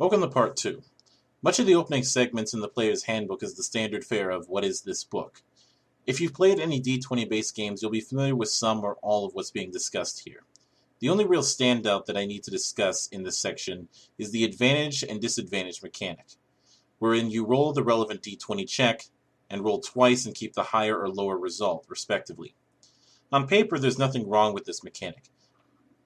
Welcome to Part 2. Much of the opening segments in the player's handbook is the standard fare of what is this book. If you've played any D20 based games, you'll be familiar with some or all of what's being discussed here. The only real standout that I need to discuss in this section is the advantage and disadvantage mechanic, wherein you roll the relevant D20 check and roll twice and keep the higher or lower result, respectively. On paper, there's nothing wrong with this mechanic.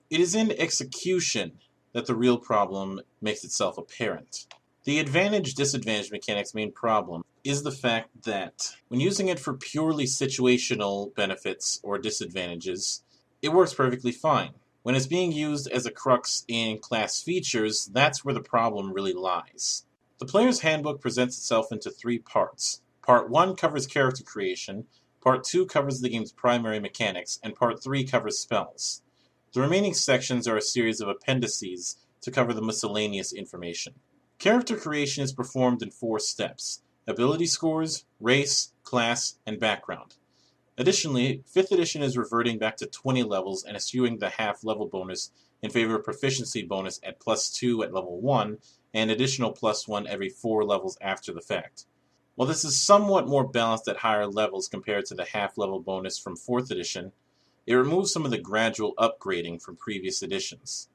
It is in execution that the real problem makes itself apparent. The advantage-disadvantage mechanic's main problem is the fact that when using it for purely situational benefits or disadvantages, it works perfectly fine. When it's being used as a crux in class features, that's where the problem really lies. The player's handbook presents itself into three parts. Part 1 covers character creation, Part 2 covers the game's primary mechanics, and Part 3 covers spells. The remaining sections are a series of appendices to cover the miscellaneous information. Character creation is performed in 4 steps: ability scores, race, class, and background. Additionally, 5th edition is reverting back to 20 levels and eschewing the half-level bonus in favor of proficiency bonus at +2 at level 1 and additional +1 every 4 levels after the fact. While this is somewhat more balanced at higher levels compared to the half-level bonus from 4th edition, it removes some of the gradual upgrading from previous editions.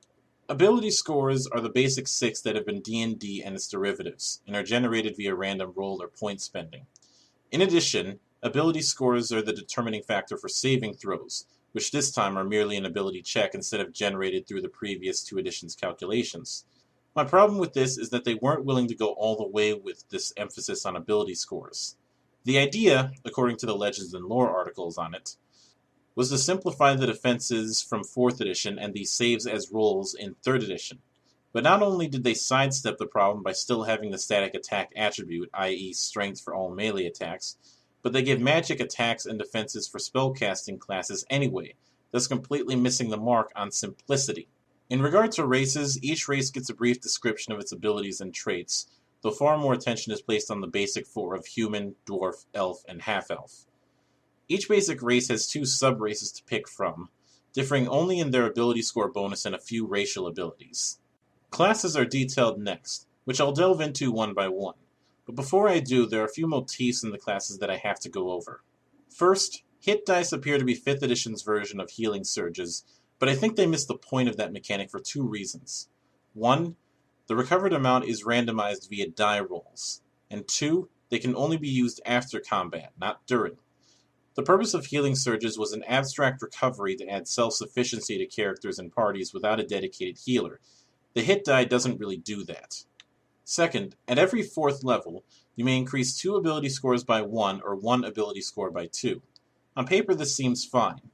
Ability scores are the basic 6 that have been D&D and its derivatives, and are generated via random roll or point spending. In addition, ability scores are the determining factor for saving throws, which this time are merely an ability check instead of generated through the previous 2 editions' calculations. My problem with this is that they weren't willing to go all the way with this emphasis on ability scores. The idea, according to the Legends and Lore articles on it, was to simplify the defenses from 4th edition and the saves as rolls in 3rd edition. But not only did they sidestep the problem by still having the static attack attribute, i.e. strength for all melee attacks, but they give magic attacks and defenses for spellcasting classes anyway, thus completely missing the mark on simplicity. In regard to races, each race gets a brief description of its abilities and traits, though far more attention is placed on the basic 4 of human, dwarf, elf, and half-elf. Each basic race has 2 sub-races to pick from, differing only in their ability score bonus and a few racial abilities. Classes are detailed next, which I'll delve into one by one, but before I do, there are a few motifs in the classes that I have to go over. First, hit dice appear to be 5th edition's version of healing surges, but I think they missed the point of that mechanic for 2 reasons. 1, the recovered amount is randomized via die rolls, and 2, they can only be used after combat, not during. The purpose of healing surges was an abstract recovery to add self-sufficiency to characters and parties without a dedicated healer. The hit die doesn't really do that. Second, at every 4th level, you may increase 2 ability scores by 1 or 1 ability score by 2. On paper this seems fine,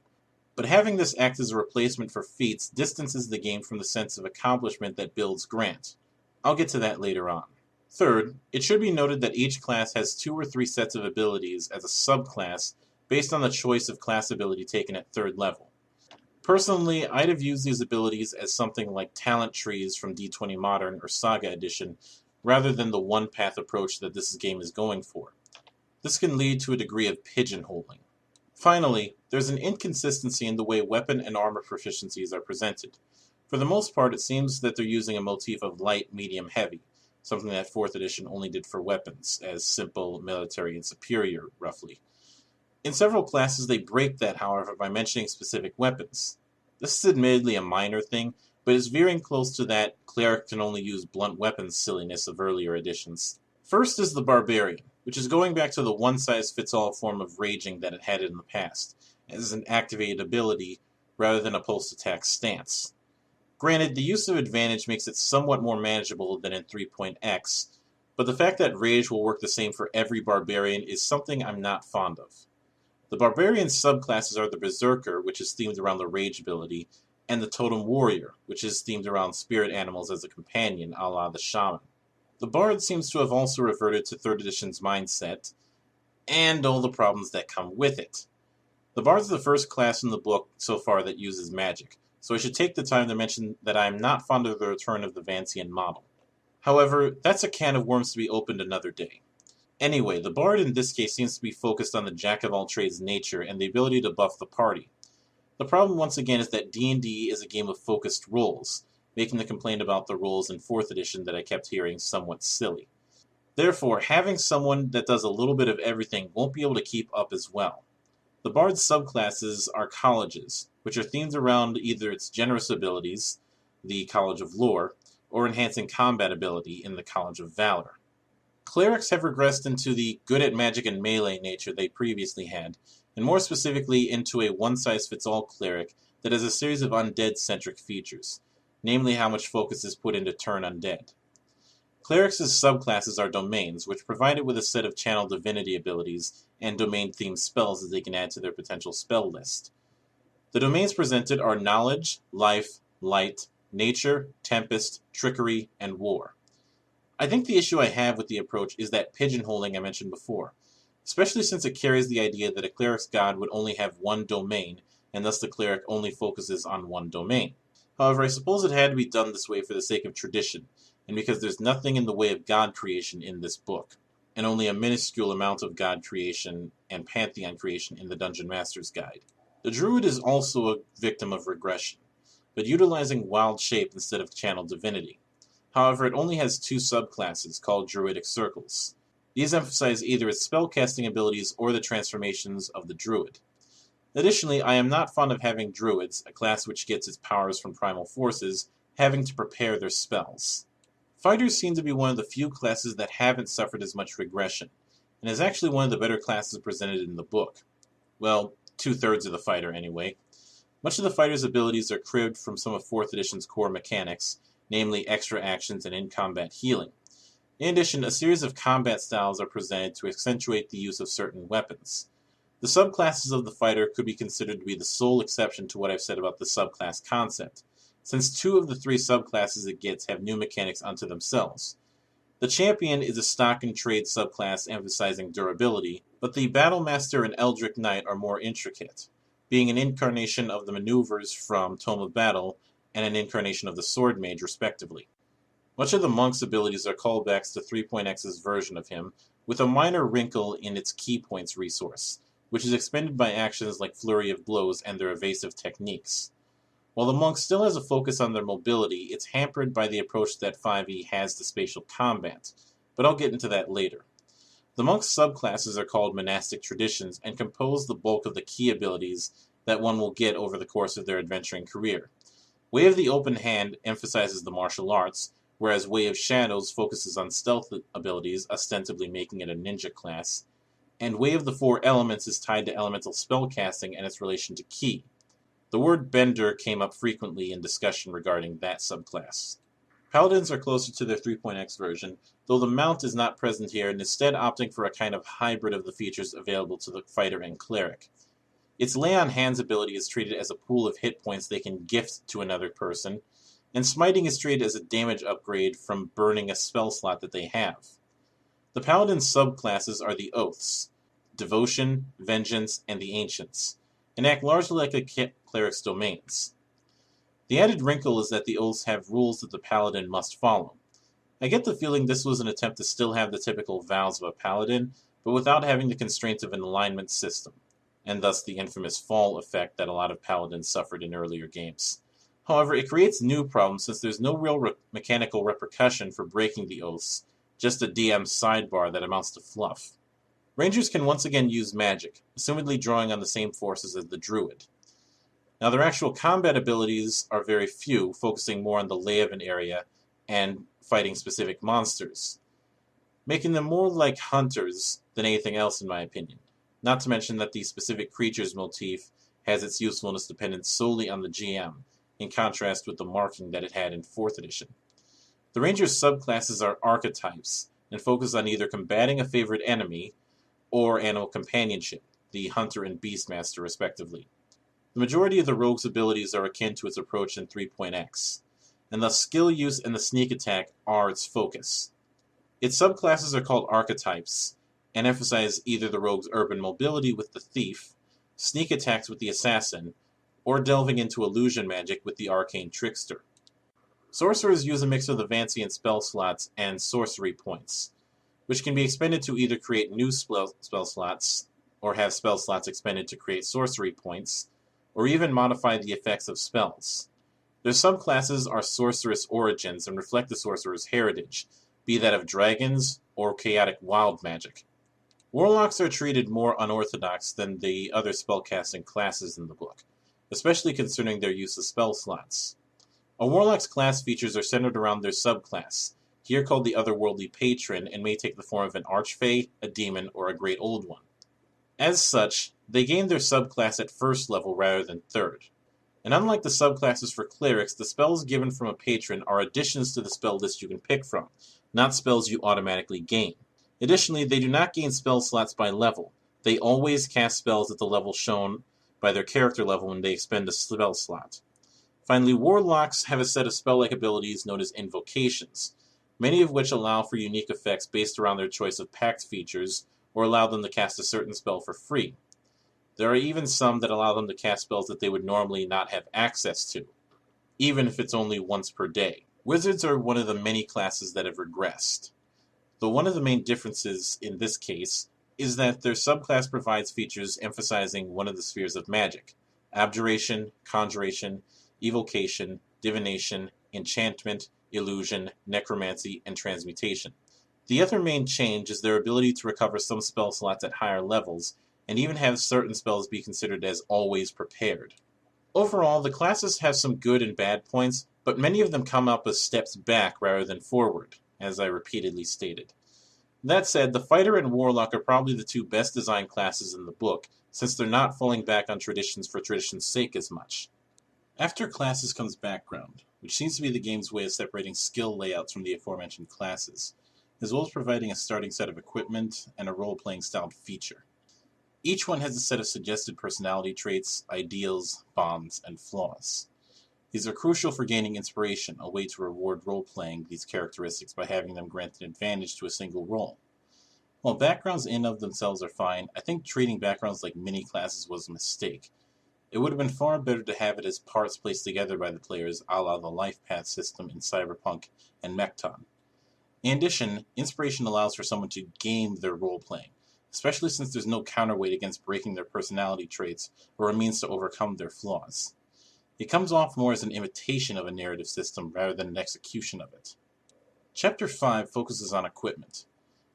but having this act as a replacement for feats distances the game from the sense of accomplishment that builds grant. I'll get to that later on. Third, it should be noted that each class has 2 or 3 sets of abilities as a subclass based on the choice of class ability taken at 3rd level. Personally, I'd have used these abilities as something like talent trees from D20 Modern or Saga Edition, rather than the one-path approach that this game is going for. This can lead to a degree of pigeonholing. Finally, there's an inconsistency in the way weapon and armor proficiencies are presented. For the most part, it seems that they're using a motif of light, medium, heavy, something that 4th edition only did for weapons, as simple, military, and superior, roughly. In several classes they break that, however, by mentioning specific weapons. This is admittedly a minor thing, but is veering close to that cleric can only use blunt weapons silliness of earlier editions. First is the Barbarian, which is going back to the one-size-fits-all form of raging that it had in the past, as an activated ability rather than a post-attack stance. Granted, the use of advantage makes it somewhat more manageable than in 3.x, but the fact that rage will work the same for every Barbarian is something I'm not fond of. The Barbarian subclasses are the Berserker, which is themed around the Rage ability, and the Totem Warrior, which is themed around spirit animals as a companion, a la the Shaman. The Bard seems to have also reverted to 3rd edition's mindset, and all the problems that come with it. The Bard's the first class in the book so far that uses magic, so I should take the time to mention that I am not fond of the return of the Vancian model. However, that's a can of worms to be opened another day. Anyway, the Bard in this case seems to be focused on the jack-of-all-trades nature and the ability to buff the party. The problem once again is that D&D is a game of focused roles, making the complaint about the rules in 4th edition that I kept hearing somewhat silly. Therefore, having someone that does a little bit of everything won't be able to keep up as well. The Bard's subclasses are colleges, which are themed around either its generous abilities, the College of Lore, or enhancing combat ability in the College of Valor. Clerics have regressed into the good at magic and melee nature they previously had, and more specifically into a one-size-fits-all cleric that has a series of undead-centric features, namely how much focus is put into turn undead. Clerics' subclasses are domains, which provide it with a set of channel divinity abilities and domain-themed spells that they can add to their potential spell list. The domains presented are Knowledge, Life, Light, Nature, Tempest, Trickery, and War. I think the issue I have with the approach is that pigeonholing I mentioned before, especially since it carries the idea that a cleric's god would only have one domain, and thus the cleric only focuses on one domain. However, I suppose it had to be done this way for the sake of tradition, and because there's nothing in the way of god creation in this book, and only a minuscule amount of god creation and pantheon creation in the Dungeon Master's Guide. The druid is also a victim of regression, but utilizing wild shape instead of channel divinity. However, it only has 2 subclasses called druidic circles. These emphasize either its spellcasting abilities or the transformations of the druid. Additionally, I am not fond of having druids, a class which gets its powers from primal forces, having to prepare their spells. Fighters seem to be one of the few classes that haven't suffered as much regression, and is actually one of the better classes presented in the book. Well, 2/3 of the fighter anyway. Much of the fighter's abilities are cribbed from some of 4th edition's core mechanics, namely extra actions and in-combat healing. In addition, a series of combat styles are presented to accentuate the use of certain weapons. The subclasses of the fighter could be considered to be the sole exception to what I've said about the subclass concept, since 2 of the 3 subclasses it gets have new mechanics unto themselves. The champion is a stock and trade subclass emphasizing durability, but the Battlemaster and Eldritch Knight are more intricate, being an incarnation of the maneuvers from Tome of Battle and an incarnation of the Sword Mage, respectively. Much of the monk's abilities are callbacks to 3.x's version of him, with a minor wrinkle in its key points resource, which is expended by actions like Flurry of Blows and their evasive techniques. While the monk still has a focus on their mobility, it's hampered by the approach that 5e has to spatial combat, but I'll get into that later. The monk's subclasses are called monastic traditions and compose the bulk of the key abilities that one will get over the course of their adventuring career. Way of the Open Hand emphasizes the martial arts, whereas Way of Shadows focuses on stealth abilities, ostensibly making it a ninja class, and Way of the 4 Elements is tied to elemental spellcasting and its relation to ki. The word bender came up frequently in discussion regarding that subclass. Paladins are closer to their 3.x version, though the mount is not present here and instead opting for a kind of hybrid of the features available to the fighter and cleric. Its Lay on Hands ability is treated as a pool of hit points they can gift to another person, and Smiting is treated as a damage upgrade from burning a spell slot that they have. The Paladin subclasses are the Oaths, Devotion, Vengeance, and the Ancients, and act largely like a cleric's domains. The added wrinkle is that the Oaths have rules that the Paladin must follow. I get the feeling this was an attempt to still have the typical vows of a Paladin, but without having the constraints of an alignment system, and thus the infamous fall effect that a lot of Paladins suffered in earlier games. However, it creates new problems since there's no real mechanical repercussion for breaking the Oaths, just a DM sidebar that amounts to fluff. Rangers can once again use magic, assumedly drawing on the same forces as the Druid. Now their actual combat abilities are very few, focusing more on the lay of an area and fighting specific monsters, making them more like hunters than anything else in my opinion. Not to mention that the specific creatures motif has its usefulness dependent solely on the GM, in contrast with the marking that it had in 4th edition. The Ranger's subclasses are archetypes, and focus on either combating a favorite enemy, or animal companionship, the Hunter and Beastmaster respectively. The majority of the rogue's abilities are akin to its approach in 3.x, and thus skill use and the sneak attack are its focus. Its subclasses are called archetypes, and emphasize either the rogue's urban mobility with the thief, sneak attacks with the assassin, or delving into illusion magic with the arcane trickster. Sorcerers use a mix of the Vancian spell slots and sorcery points, which can be expended to either create new spell slots, or have spell slots expended to create sorcery points, or even modify the effects of spells. Their subclasses are sorceress origins and reflect the sorcerer's heritage, be that of dragons or chaotic wild magic. Warlocks are treated more unorthodox than the other spellcasting classes in the book, especially concerning their use of spell slots. A warlock's class features are centered around their subclass, here called the otherworldly patron, and may take the form of an archfey, a demon, or a great old one. As such, they gain their subclass at first level rather than third. And unlike the subclasses for clerics, the spells given from a patron are additions to the spell list you can pick from, not spells you automatically gain. Additionally, they do not gain spell slots by level. They always cast spells at the level shown by their character level when they expend a spell slot. Finally, warlocks have a set of spell-like abilities known as invocations, many of which allow for unique effects based around their choice of pact features, or allow them to cast a certain spell for free. There are even some that allow them to cast spells that they would normally not have access to, even if it's only once per day. Wizards are one of the many classes that have regressed, though one of the main differences in this case is that their subclass provides features emphasizing one of the spheres of magic: abjuration, conjuration, evocation, divination, enchantment, illusion, necromancy, and transmutation. The other main change is their ability to recover some spell slots at higher levels, and even have certain spells be considered as always prepared. Overall, the classes have some good and bad points, but many of them come up as steps back rather than forward, as I repeatedly stated. That said, the Fighter and Warlock are probably the two best designed classes in the book, since they're not falling back on traditions for tradition's sake as much. After classes comes background, which seems to be the game's way of separating skill layouts from the aforementioned classes, as well as providing a starting set of equipment and a role-playing styled feature. Each one has a set of suggested personality traits, ideals, bonds, and flaws. These are crucial for gaining inspiration, a way to reward role-playing these characteristics by having them grant an advantage to a single role. While backgrounds in and of themselves are fine, I think treating backgrounds like mini-classes was a mistake. It would have been far better to have it as parts placed together by the players, a la the life path system in Cyberpunk and Mechton. In addition, inspiration allows for someone to game their role-playing, especially since there's no counterweight against breaking their personality traits or a means to overcome their flaws. It comes off more as an imitation of a narrative system rather than an execution of it. Chapter 5 focuses on equipment.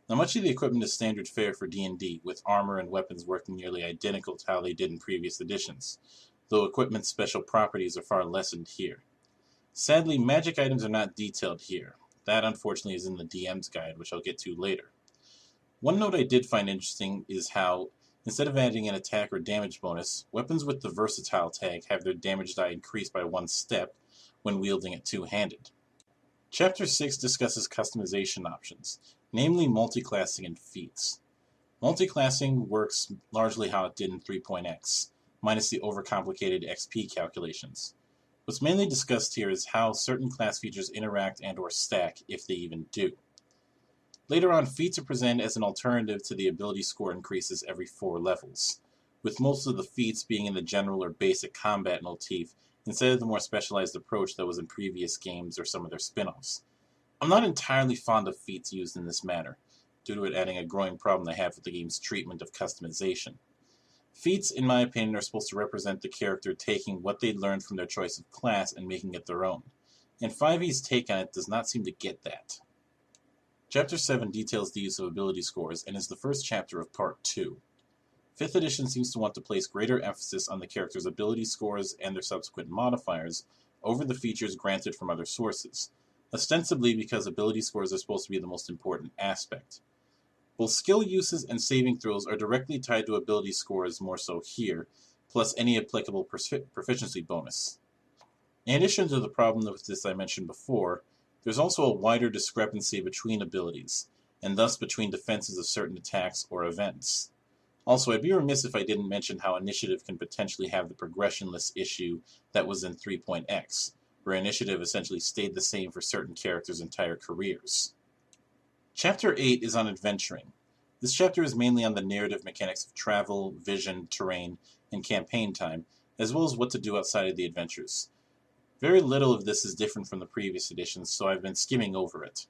Now, much of the equipment is standard fare for D&D, with armor and weapons working nearly identical to how they did in previous editions, though equipment's special properties are far lessened here. Sadly, magic items are not detailed here. That, unfortunately, is in the DM's guide, which I'll get to later. One note I did find interesting is how, instead of adding an attack or damage bonus, weapons with the versatile tag have their damage die increased by 1 step when wielding it two-handed. Chapter 6 discusses customization options, namely multiclassing and feats. Multiclassing works largely how it did in 3.x, minus the overcomplicated XP calculations. What's mainly discussed here is how certain class features interact and/or stack, if they even do. Later on, feats are presented as an alternative to the ability score increases every 4 levels, with most of the feats being in the general or basic combat motif instead of the more specialized approach that was in previous games or some of their spin-offs. I'm not entirely fond of feats used in this manner, due to it adding a growing problem I have with the game's treatment of customization. Feats, in my opinion, are supposed to represent the character taking what they learned from their choice of class and making it their own, and 5e's take on it does not seem to get that. Chapter 7 details the use of ability scores and is the first chapter of Part 2. 5th edition seems to want to place greater emphasis on the character's ability scores and their subsequent modifiers over the features granted from other sources, ostensibly because ability scores are supposed to be the most important aspect. Both skill uses and saving throws are directly tied to ability scores more so here, plus any applicable proficiency bonus. In addition to the problem with this I mentioned before, there's also a wider discrepancy between abilities, and thus between defenses of certain attacks or events. Also, I'd be remiss if I didn't mention how initiative can potentially have the progressionless issue that was in 3.x, where initiative essentially stayed the same for certain characters' entire careers. Chapter 8 is on adventuring. This chapter is mainly on the narrative mechanics of travel, vision, terrain, and campaign time, as well as what to do outside of the adventures. Very little of this is different from the previous editions, so I've been skimming over it.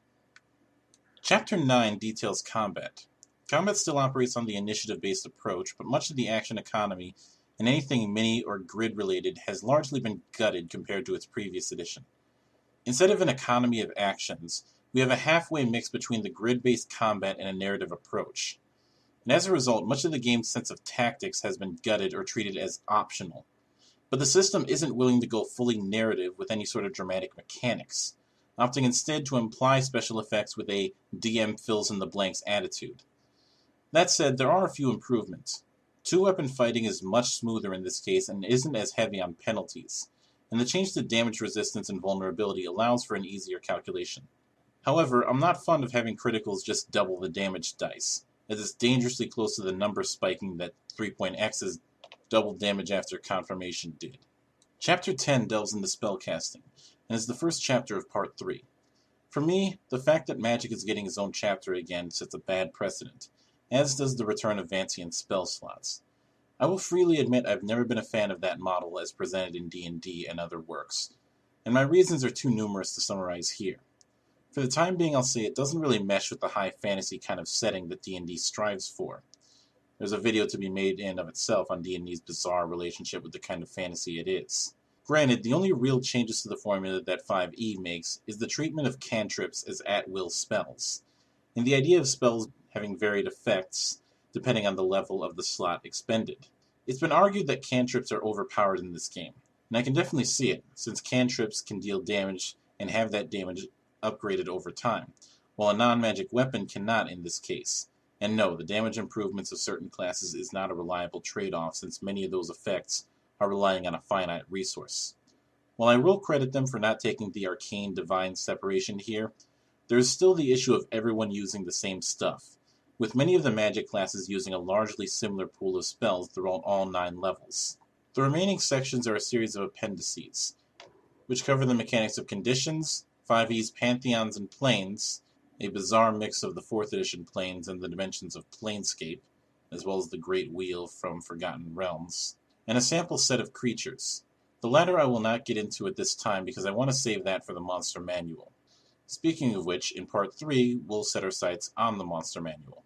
Chapter 9 details combat. Combat still operates on the initiative-based approach, but much of the action economy and anything mini or grid related has largely been gutted compared to its previous edition. Instead of an economy of actions, we have a halfway mix between the grid-based combat and a narrative approach. And as a result, much of the game's sense of tactics has been gutted or treated as optional. But the system isn't willing to go fully narrative with any sort of dramatic mechanics, opting instead to imply special effects with a DM fills-in-the-blanks attitude. That said, there are a few improvements. Two-weapon fighting is much smoother in this case and isn't as heavy on penalties, and the change to damage resistance and vulnerability allows for an easier calculation. However, I'm not fond of having criticals just double the damage dice, as it's dangerously close to the number spiking that 3.X's double damage after confirmation did. Chapter 10 delves into spellcasting, and is the first chapter of Part 3. For me, the fact that Magic is getting its own chapter again sets a bad precedent, as does the return of Vancian spell slots. I will freely admit I've never been a fan of that model as presented in D&D and other works, and my reasons are too numerous to summarize here. For the time being, I'll say it doesn't really mesh with the high fantasy kind of setting that D&D strives for. There's a video to be made in of itself on D&D's bizarre relationship with the kind of fantasy it is. Granted, the only real changes to the formula that 5e makes is the treatment of cantrips as at-will spells, and the idea of spells having varied effects depending on the level of the slot expended. It's been argued that cantrips are overpowered in this game, and I can definitely see it, since cantrips can deal damage and have that damage upgraded over time, while a non-magic weapon cannot in this case. And no, the damage improvements of certain classes is not a reliable trade-off, since many of those effects are relying on a finite resource. While I will credit them for not taking the arcane-divine separation here, there is still the issue of everyone using the same stuff, with many of the magic classes using a largely similar pool of spells throughout all 9 levels. The remaining sections are a series of appendices, which cover the mechanics of conditions, 5e's pantheons and planes, a bizarre mix of the 4th edition planes and the dimensions of Planescape, as well as the Great Wheel from Forgotten Realms, and a sample set of creatures. The latter I will not get into at this time because I want to save that for the Monster Manual. Speaking of which, in Part 3, we'll set our sights on the Monster Manual.